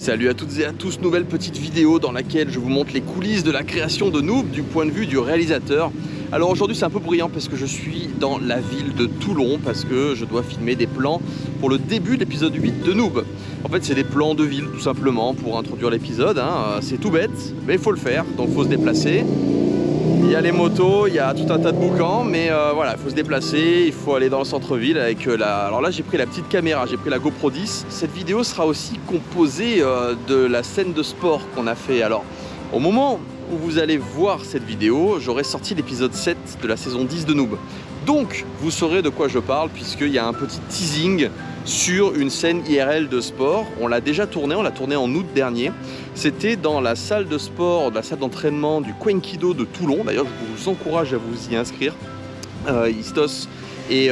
Salut à toutes et à tous, nouvelle petite vidéo dans laquelle je vous montre les coulisses de la création de Noob du point de vue du réalisateur. Alors aujourd'hui c'est un peu bruyant parce que je suis dans la ville de Toulon parce que je dois filmer des plans pour le début de l'épisode 8 de Noob. En fait c'est des plans de ville tout simplement pour introduire l'épisode, hein. C'est tout bête mais il faut le faire, donc il faut se déplacer. Il y a les motos, il y a tout un tas de boucans, mais voilà, il faut se déplacer, il faut aller dans le centre-ville avec la... Alors là j'ai pris la petite caméra, j'ai pris la GoPro 10. Cette vidéo sera aussi composée de la scène de sport qu'on a fait. Alors au moment où vous allez voir cette vidéo, j'aurai sorti l'épisode 7 de la saison 10 de Noob. Donc vous saurez de quoi je parle puisqu'il y a un petit teasing sur une scène IRL de sport. On l'a déjà tourné, on l'a tourné en août dernier. C'était dans la salle de sport, la salle d'entraînement du Kwenkido de Toulon. D'ailleurs, je vous encourage à vous y inscrire. Istos et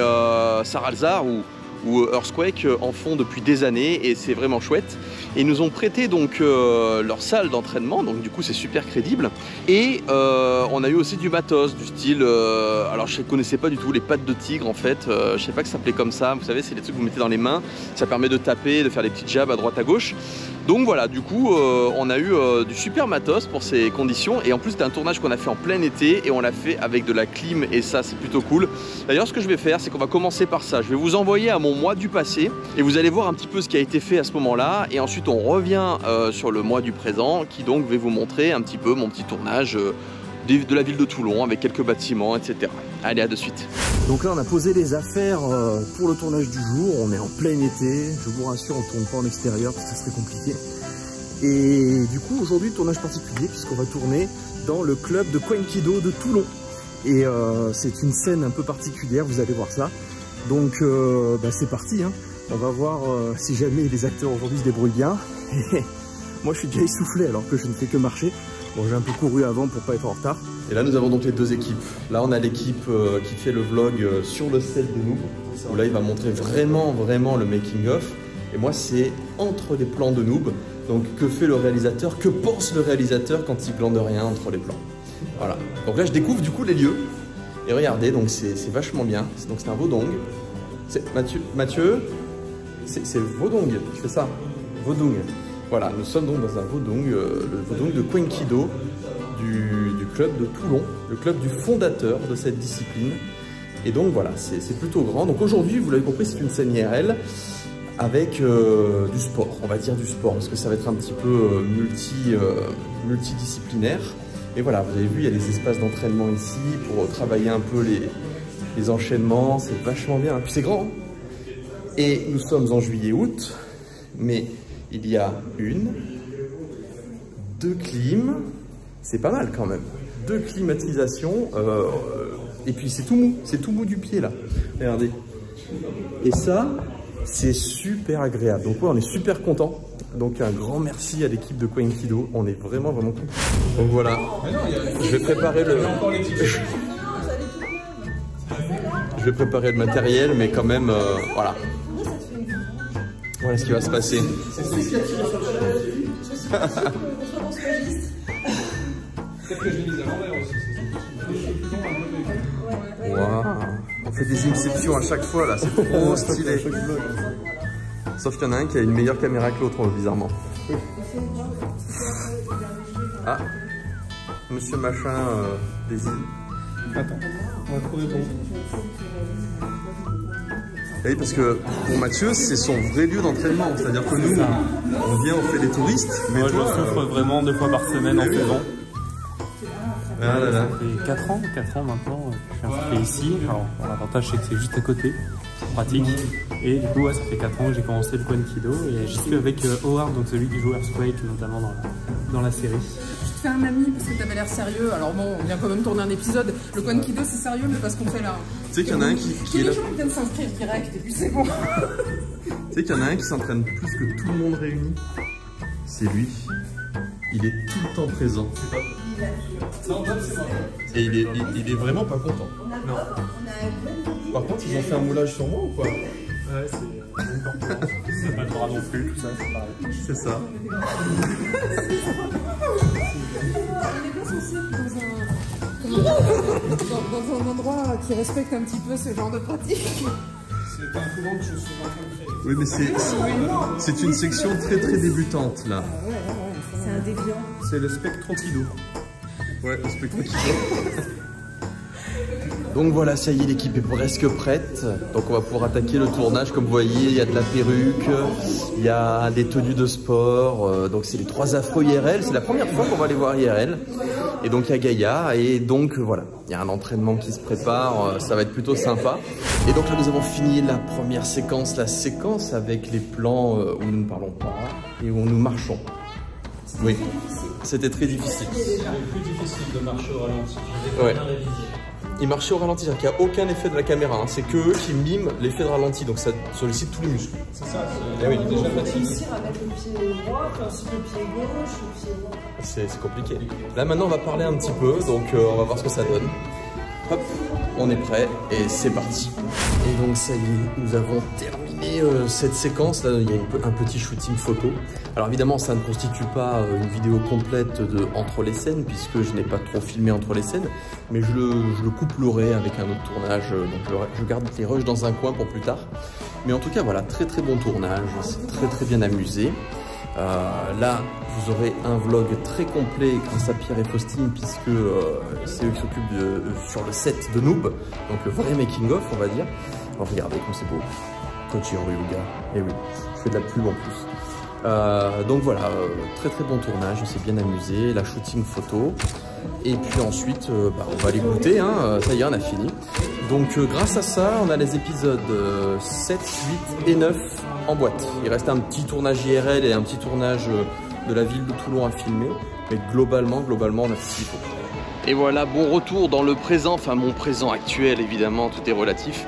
Saralzar ou Earthquake en font depuis des années et c'est vraiment chouette. Et ils nous ont prêté donc leur salle d'entraînement, donc du coup c'est super crédible. Et on a eu aussi du matos, du style, alors je ne connaissais pas du tout les pattes de tigre en fait, je ne sais pas que ça s'appelait comme ça, vous savez c'est les trucs que vous mettez dans les mains, ça permet de taper, de faire des petites jabs à droite à gauche. Donc voilà, du coup on a eu du super matos pour ces conditions et en plus c'était un tournage qu'on a fait en plein été et on l'a fait avec de la clim et ça c'est plutôt cool. D'ailleurs ce que je vais faire c'est qu'on va commencer par ça, je vais vous envoyer à mon mois du passé et vous allez voir un petit peu ce qui a été fait à ce moment-là et ensuite on revient sur le mois du présent qui donc va vous montrer un petit peu mon petit tournage de la ville de Toulon avec quelques bâtiments etc. Allez, à de suite. Donc là on a posé les affaires pour le tournage du jour, on est en plein été, je vous rassure on tourne pas en extérieur parce que ça serait compliqué. Et du coup aujourd'hui tournage particulier puisqu'on va tourner dans le club de Kwenkido de Toulon. Et c'est une scène un peu particulière, vous allez voir ça. Donc c'est parti, hein. On va voir si jamais les acteurs aujourd'hui se débrouillent bien. Moi je suis déjà essoufflé alors que je ne fais que marcher. Bon, j'ai un peu couru avant pour pas être en retard. Et là nous avons donc les deux équipes. Là on a l'équipe qui fait le vlog sur le set de Noob. Où là il va montrer vraiment le making of. Et moi c'est entre les plans de Noob. Donc que fait le réalisateur, que pense le réalisateur quand il plante de rien entre les plans. Voilà. Donc là je découvre du coup les lieux. Et regardez, donc c'est vachement bien. Donc c'est un Vodong. Mathieu, c'est Vodong, tu fais ça, Vodong. Voilà, nous sommes donc dans un Vodong, le Vodong de Kwenkido du club de Toulon, le club du fondateur de cette discipline. Et donc voilà, c'est plutôt grand. Donc aujourd'hui, vous l'avez compris, c'est une scène IRL avec du sport, on va dire du sport, parce que ça va être un petit peu multidisciplinaire. Et voilà, vous avez vu, il y a des espaces d'entraînement ici pour travailler un peu les enchaînements, c'est vachement bien. Puis c'est grand. Et nous sommes en juillet-août, mais il y a deux clims, c'est pas mal quand même. 2 climatisations, et puis c'est tout mou du pied là. Regardez. Et ça, c'est super agréable. Donc ouais, on est super content. Donc un grand merci à l'équipe de Kwenkido, on est vraiment content. Donc voilà, je vais préparer le matériel, mais quand même, voilà. Voilà ce qui va se passer. C'est ce qui a tiré sur le Waouh, on fait des inceptions à chaque fois là, c'est trop stylé. Sauf qu'il y en a un qui a une meilleure caméra que l'autre, bizarrement. Ah, monsieur machin des îles. Attends, on va trouver bon. Oui, parce que pour Mathieu, c'est son vrai lieu d'entraînement. C'est-à-dire que nous, on vient, on fait des touristes. Mais moi, je souffre vraiment 2 fois par semaine en saison. Ah là là. Ça fait 4 ans maintenant que je suis inscrit ici. Alors, l'avantage, c'est que c'est juste à côté. Pratique. Et du coup, ouais, ça fait 4 ans que j'ai commencé le Kwenkido. Et j'y suis avec Howard, donc celui qui joue Earthquake, notamment dans la série. Je te fais un ami parce que t'avais l'air sérieux. Alors bon, on vient quand même tourner un épisode. Le Kwenkido, c'est sérieux, mais parce qu'on fait là. Tu sais qu'il y en a un qui est là. Les gens qui viennent s'inscrire direct et puis c'est bon. Tu sais qu'il y en a un qui s'entraîne plus que tout le monde réuni. C'est lui. Il est tout le temps présent. Et il est vraiment pas content. Non. Par contre, ils ont fait un moulage sur moi ou quoi? Ouais, c'est pas le bras non plus, tout ça, c'est pareil. C'est ça. Il est bien censé dans un endroit qui respecte un petit peu ce genre de pratique. C'est pas un plus grand que je suis en train de créer. Oui, mais c'est une section très débutante là. C'est un déviant. C'est le Spectrokido. Ouais, le Spectrokido. Donc voilà, ça y est, l'équipe est presque prête. Donc on va pouvoir attaquer le tournage. Comme vous voyez, il y a de la perruque, il y a des tenues de sport. Donc c'est les 3 afros IRL. C'est la première fois qu'on va les voir IRL. Et donc il y a Gaïa. Et donc voilà, il y a un entraînement qui se prépare. Ça va être plutôt sympa. Et donc là, nous avons fini la première séquence, la séquence avec les plans où nous ne parlons pas et où nous marchons. Oui, c'était très difficile. C'est plus difficile de marcher au ralenti. Je vais bien réviser. Il marchait au ralenti, c'est-à-dire qu'il n'y a aucun effet de la caméra, hein. C'est que eux qui miment l'effet de ralenti, donc ça sollicite tous les muscles. C'est ça, c'est oui, déjà fatigué. Réussir à mettre le pied droit, puis ensuite le pied gauche, le pied droit. C'est compliqué. Là maintenant on va parler un petit peu, donc on va voir ce que ça donne. Hop, on est prêt et c'est parti. Et donc ça y est, nous avons terminé cette séquence. Là, il y a un petit shooting photo. Alors évidemment, ça ne constitue pas une vidéo complète entre les scènes, puisque je n'ai pas trop filmé entre les scènes, mais je le couplerai avec un autre tournage. Donc je garde les rushs dans un coin pour plus tard. Mais en tout cas, voilà, très bon tournage. C'est très bien amusé. Là, vous aurez un vlog très complet grâce à Pierre et Faustine, puisque c'est eux qui s'occupent sur le set de Noob, donc le vrai making-of, on va dire. Alors regardez comme c'est beau. Koichiro Yuga, et oui, je fais de la pub en plus. Donc voilà, très bon tournage, on s'est bien amusé, la shooting photo. Et puis ensuite, on va aller goûter, hein, ça y est, on a fini. Donc grâce à ça, on a les épisodes 7, 8 et 9 en boîte. Il reste un petit tournage IRL et un petit tournage de la ville de Toulon à filmer. Mais globalement, on a fini pour. Et voilà, bon retour dans le présent, enfin mon présent actuel évidemment, tout est relatif.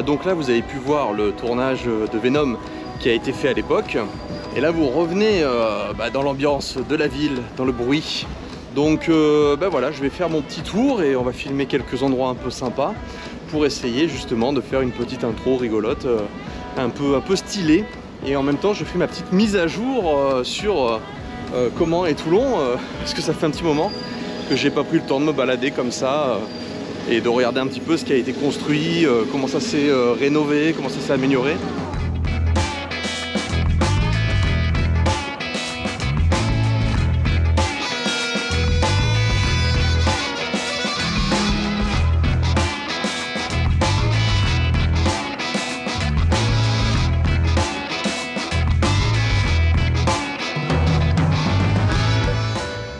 Donc là, vous avez pu voir le tournage de Venom qui a été fait à l'époque. Et là, vous revenez dans l'ambiance de la ville, dans le bruit. Donc voilà, je vais faire mon petit tour et on va filmer quelques endroits un peu sympas pour essayer justement de faire une petite intro rigolote, un peu stylée. Et en même temps, je fais ma petite mise à jour sur comment est Toulon, parce que ça fait un petit moment que j'ai pas pris le temps de me balader comme ça et de regarder un petit peu ce qui a été construit, comment ça s'est rénové, comment ça s'est amélioré.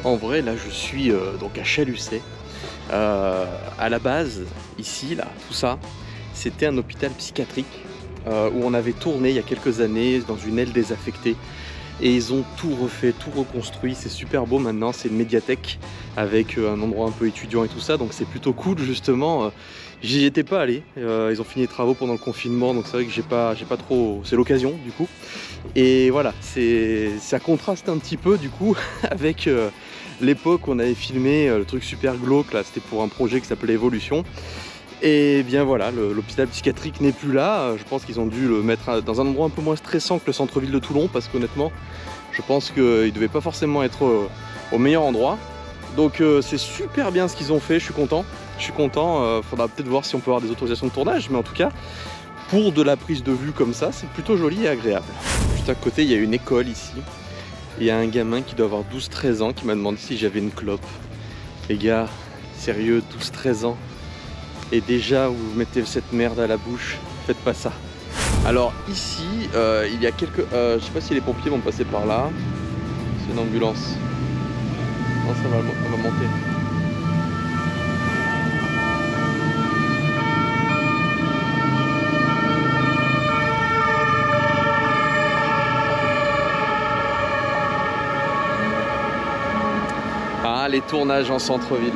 En vrai, là, je suis donc à Chaluçay. À la base, ici, là, tout ça, c'était un hôpital psychiatrique où on avait tourné il y a quelques années dans une aile désaffectée. Et ils ont tout refait, tout reconstruit. C'est super beau maintenant. C'est une médiathèque avec un endroit un peu étudiant et tout ça. Donc c'est plutôt cool, justement. J'y étais pas allé. Ils ont fini les travaux pendant le confinement. Donc c'est vrai que j'ai pas trop. C'est l'occasion, du coup. Et voilà, ça contraste un petit peu, du coup, avec l'époque où on avait filmé le truc super glauque. Là, c'était pour un projet qui s'appelait Evolution. Et bien voilà, l'hôpital psychiatrique n'est plus là. Je pense qu'ils ont dû le mettre dans un endroit un peu moins stressant que le centre-ville de Toulon, parce qu'honnêtement, je pense qu'il ne devait pas forcément être au meilleur endroit. Donc c'est super bien ce qu'ils ont fait, je suis content. Faudra peut-être voir si on peut avoir des autorisations de tournage, mais en tout cas, pour de la prise de vue comme ça, c'est plutôt joli et agréable. Juste à côté, il y a une école ici. Il y a un gamin qui doit avoir 12-13 ans qui m'a demandé si j'avais une clope. Les gars, sérieux, 12-13 ans. Et déjà vous mettez cette merde à la bouche, faites pas ça. Alors ici, il y a quelques... je sais pas si les pompiers vont passer par là. C'est une ambulance. Non, ça va monter. Ah, les tournages en centre-ville.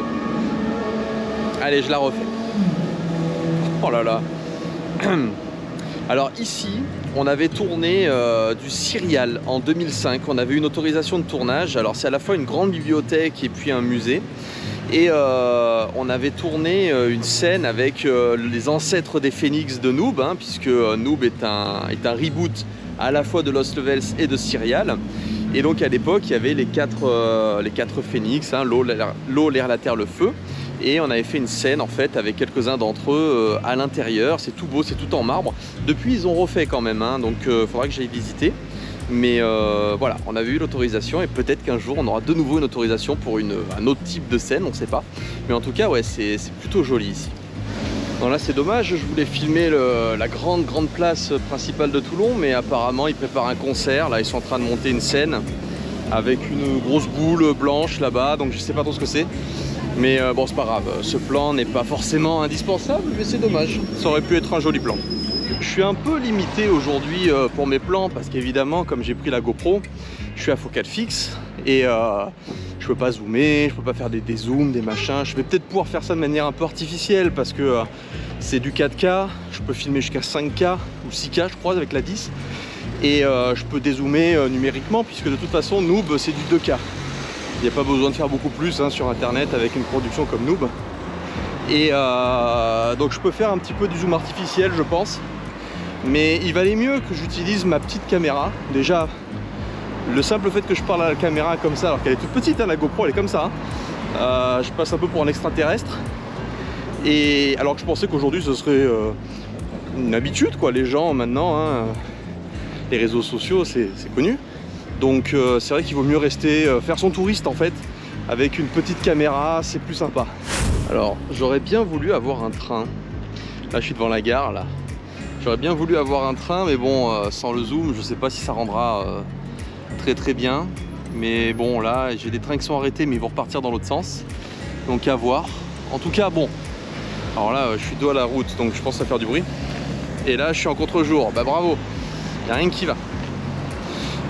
Allez, je la refais. Oh là là. Alors ici, on avait tourné du Serial en 2005. On avait une autorisation de tournage. Alors c'est à la fois une grande bibliothèque et puis un musée. Et on avait tourné une scène avec les ancêtres des Phoenix de Noob, hein, puisque Noob est un reboot à la fois de Lost Levels et de Serial. Et donc à l'époque, il y avait les quatre Phoenix, hein, l'eau, l'air, la terre, le feu. Et on avait fait une scène en fait avec quelques-uns d'entre eux à l'intérieur. C'est tout beau, c'est tout en marbre. Depuis ils ont refait quand même, hein, donc faudra que j'aille visiter. Mais voilà, on avait eu l'autorisation et peut-être qu'un jour on aura de nouveau une autorisation pour un autre type de scène, on ne sait pas. Mais en tout cas, ouais, c'est plutôt joli ici. Non, là c'est dommage, je voulais filmer la grande place principale de Toulon, mais apparemment ils préparent un concert. Là ils sont en train de monter une scène avec une grosse boule blanche là-bas, donc je sais pas trop ce que c'est. Mais bon, c'est pas grave, ce plan n'est pas forcément indispensable, mais c'est dommage, ça aurait pu être un joli plan. Je suis un peu limité aujourd'hui pour mes plans parce qu'évidemment, comme j'ai pris la GoPro, je suis à focale fixe et je peux pas zoomer, je peux pas faire des zooms, des machins. Je vais peut-être pouvoir faire ça de manière un peu artificielle parce que c'est du 4K, je peux filmer jusqu'à 5K ou 6K je crois avec la 10 et je peux dézoomer numériquement puisque de toute façon Noob c'est du 2K. Il n'y a pas besoin de faire beaucoup plus hein, sur internet avec une production comme Noob. Et donc je peux faire un petit peu du zoom artificiel je pense. Mais il valait mieux que j'utilise ma petite caméra. Déjà, le simple fait que je parle à la caméra comme ça, alors qu'elle est toute petite, hein, la GoPro elle est comme ça. Hein. Je passe un peu pour un extraterrestre. Et alors que je pensais qu'aujourd'hui ce serait une habitude quoi. Les gens maintenant, hein, les réseaux sociaux c'est connu. Donc c'est vrai qu'il vaut mieux rester, faire son touriste en fait. Avec une petite caméra, c'est plus sympa. Alors j'aurais bien voulu avoir un train. Là je suis devant la gare là. J'aurais bien voulu avoir un train, mais bon, sans le zoom, je sais pas si ça rendra très bien. Mais bon, là, j'ai des trains qui sont arrêtés, mais ils vont repartir dans l'autre sens. Donc à voir. En tout cas, bon. Alors là, je suis dos à la route, donc je pense que ça va faire du bruit. Et là, je suis en contre-jour. Bah bravo. Il n'y a rien qui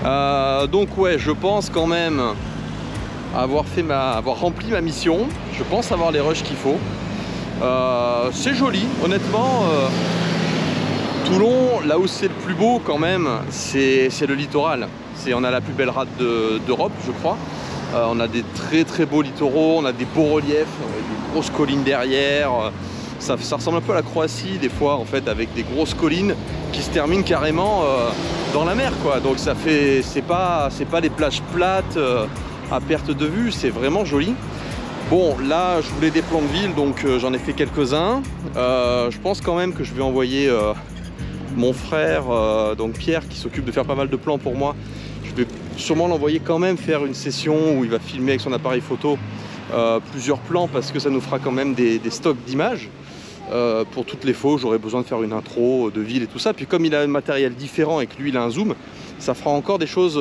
va. Donc ouais, je pense quand même avoir rempli ma mission. Je pense avoir les rushs qu'il faut. C'est joli, honnêtement. Toulon, là où c'est le plus beau quand même, c'est le littoral. On a la plus belle rade d'Europe, je crois. On a des très beaux littoraux, on a des beaux reliefs, des grosses collines derrière. Ça ressemble un peu à la Croatie des fois en fait, avec des grosses collines qui se terminent carrément dans la mer, quoi. Donc ça fait, c'est pas des plages plates à perte de vue, c'est vraiment joli. Bon, là, je voulais des plans de ville, donc j'en ai fait quelques-uns. Je pense quand même que je vais envoyer mon frère, donc Pierre, qui s'occupe de faire pas mal de plans pour moi. Je vais sûrement l'envoyer quand même faire une session où il va filmer avec son appareil photo plusieurs plans parce que ça nous fera quand même des stocks d'images. Pour toutes les fois, j'aurai besoin de faire une intro de ville et tout ça. Puis comme il a un matériel différent et que lui, il a un zoom, ça fera encore des choses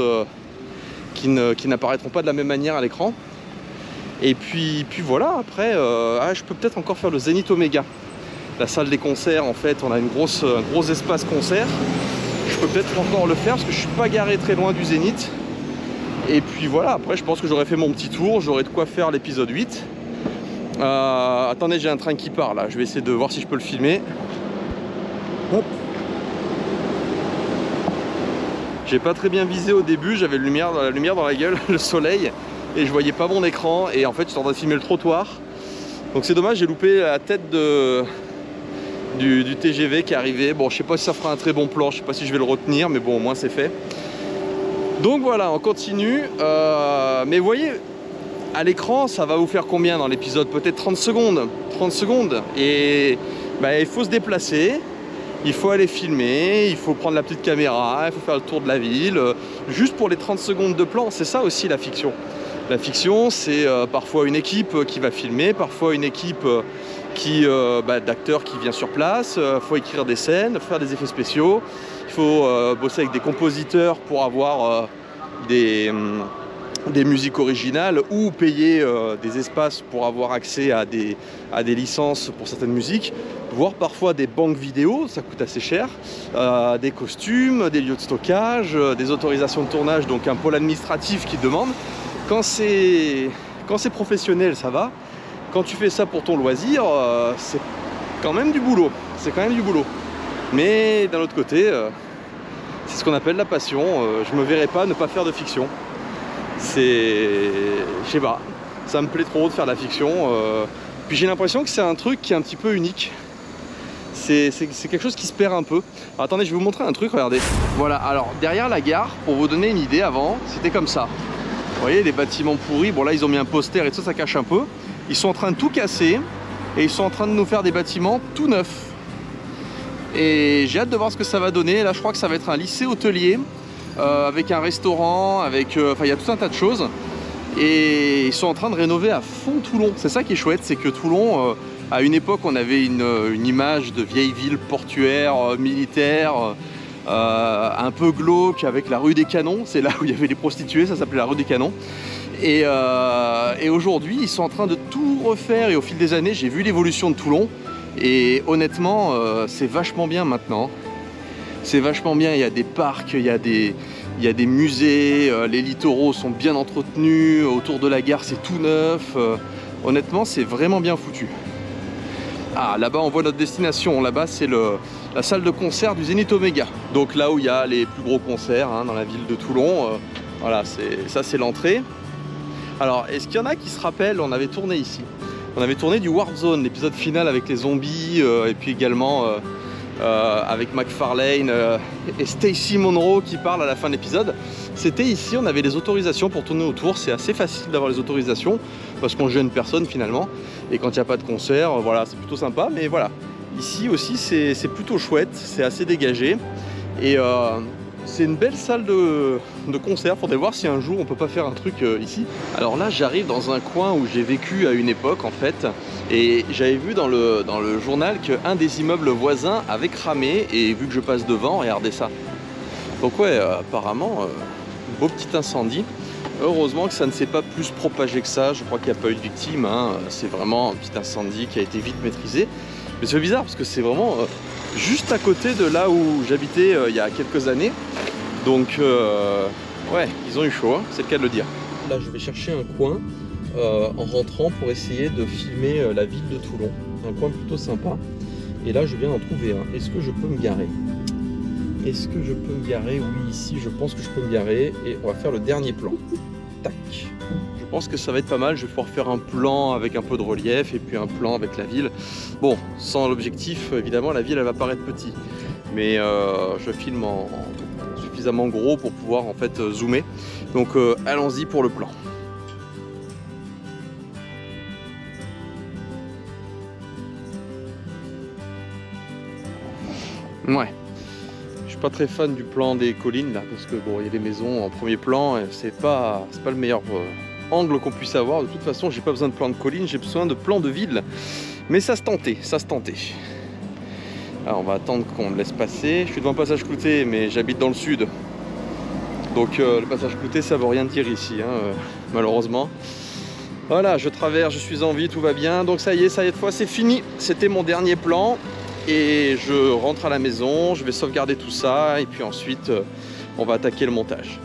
qui n'apparaîtront pas de la même manière à l'écran. Et puis voilà, après, je peux peut-être encore faire le Zénith Oméga. La salle des concerts, en fait, on a un gros espace concert. Je peux peut-être encore le faire parce que je suis pas garé très loin du Zénith. Et puis voilà, après je pense que j'aurais fait mon petit tour, j'aurais de quoi faire l'épisode 8. Attendez, j'ai un train qui part là, je vais essayer de voir si je peux le filmer. Hop. J'ai pas très bien visé au début, j'avais la lumière dans la gueule, le soleil, et je voyais pas mon écran, et en fait j'étais en train de filmer le trottoir. Donc c'est dommage, j'ai loupé la tête du TGV qui est arrivé. Bon, je sais pas si ça fera un très bon plan, je sais pas si je vais le retenir, mais bon, au moins c'est fait. Donc voilà, on continue. Mais vous voyez, à l'écran, ça va vous faire combien dans l'épisode? Peut-être 30 secondes. 30 secondes. Et bah, il faut se déplacer, il faut aller filmer, il faut prendre la petite caméra, il faut faire le tour de la ville. Juste pour les 30 secondes de plan, c'est ça aussi la fiction. La fiction, c'est parfois une équipe qui va filmer, parfois une équipe d'acteurs qui vient sur place. Il faut écrire des scènes, faire des effets spéciaux. Il faut bosser avec des compositeurs pour avoir des musiques originales ou payer des espaces pour avoir accès à des licences pour certaines musiques, voire parfois des banques vidéo, ça coûte assez cher, des costumes, des lieux de stockage, des autorisations de tournage, donc un pôle administratif qui demande. Quand c'est professionnel, ça va. Quand tu fais ça pour ton loisir, c'est quand même du boulot. C'est quand même du boulot. Mais d'un autre côté, c'est ce qu'on appelle la passion. Je me verrais pas ne pas faire de fiction. Je sais pas, ça me plaît trop de faire de la fiction. Puis j'ai l'impression que c'est un truc qui est un petit peu unique. C'est quelque chose qui se perd un peu. Alors, attendez, je vais vous montrer un truc, regardez. Voilà, alors derrière la gare, pour vous donner une idée, avant, c'était comme ça. Vous voyez, les bâtiments pourris, bon là ils ont mis un poster et tout ça, ça cache un peu. Ils sont en train de tout casser et ils sont en train de nous faire des bâtiments tout neufs. Et j'ai hâte de voir ce que ça va donner. Là je crois que ça va être un lycée hôtelier avec un restaurant, avec enfin il y a tout un tas de choses. Et ils sont en train de rénover à fond Toulon. C'est ça qui est chouette, c'est que Toulon, à une époque on avait une image de vieille ville portuaire, militaire, un peu glauque, avec la rue des Canons. C'est là où il y avait les prostituées, ça s'appelait la rue des Canons. Et aujourd'hui ils sont en train de tout refaire et au fil des années j'ai vu l'évolution de Toulon et honnêtement c'est vachement bien maintenant. C'est vachement bien, il y a des parcs, il y a des musées, les littoraux sont bien entretenus, autour de la gare c'est tout neuf, honnêtement c'est vraiment bien foutu. Ah là-bas on voit notre destination, là-bas c'est la salle de concert du Zénith Oméga. Donc là où il y a les plus gros concerts dans la ville de Toulon, voilà, ça c'est l'entrée. Alors, est-ce qu'il y en a qui se rappellent, on avait tourné ici. On avait tourné du Warzone, l'épisode final avec les zombies, et puis également avec McFarlane et Stacy Monroe qui parle à la fin de l'épisode. C'était ici, on avait les autorisations pour tourner autour. C'est assez facile d'avoir les autorisations parce qu'on gêne personne finalement. Et quand il n'y a pas de concert, voilà, c'est plutôt sympa. Mais voilà, ici aussi c'est plutôt chouette, c'est assez dégagé. Et c'est une belle salle de concert, faudrait voir si un jour on peut pas faire un truc ici. Alors là j'arrive dans un coin où j'ai vécu à une époque en fait, et j'avais vu dans le journal qu'un des immeubles voisins avait cramé, et vu que je passe devant, regardez ça. Donc ouais, apparemment, beau petit incendie. Heureusement que ça ne s'est pas plus propagé que ça, je crois qu'il n'y a pas eu de victime, hein. C'est vraiment un petit incendie qui a été vite maîtrisé. Mais c'est bizarre parce que c'est vraiment juste à côté de là où j'habitais il y a quelques années. Donc ouais, ils ont eu chaud, hein, c'est le cas de le dire. Là je vais chercher un coin en rentrant pour essayer de filmer la ville de Toulon. Un coin plutôt sympa. Et là je viens d'en trouver un. Est-ce que je peux me garer? Est-ce que je peux me garer? Oui, ici je pense que je peux me garer. Et on va faire le dernier plan. Tac. Je pense que ça va être pas mal. Je vais pouvoir faire un plan avec un peu de relief et puis un plan avec la ville. Bon, sans l'objectif, évidemment, la ville elle va paraître petite. Mais je filme en suffisamment gros pour pouvoir en fait zoomer. Donc allons-y pour le plan. Ouais. Je suis pas très fan du plan des collines là, parce que bon, il y a des maisons en premier plan et c'est pas le meilleur angle qu'on puisse avoir. De toute façon, j'ai pas besoin de plan de colline, j'ai besoin de plan de ville. Mais ça se tentait, ça se tentait. Alors on va attendre qu'on me laisse passer. Je suis devant le passage Clouté, mais j'habite dans le sud. Donc le passage Clouté, ça veut rien dire ici, hein, malheureusement. Voilà, je traverse, je suis en vie, tout va bien. Donc ça y est, cette fois c'est fini. C'était mon dernier plan. Et je rentre à la maison, je vais sauvegarder tout ça. Et puis ensuite, on va attaquer le montage.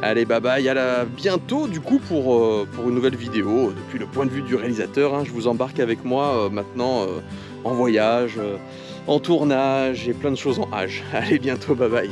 Allez, bye bye, à bientôt du coup pour une nouvelle vidéo. Depuis le point de vue du réalisateur, hein, je vous embarque avec moi maintenant en voyage, en tournage et plein de choses en H. Allez, bientôt, bye bye.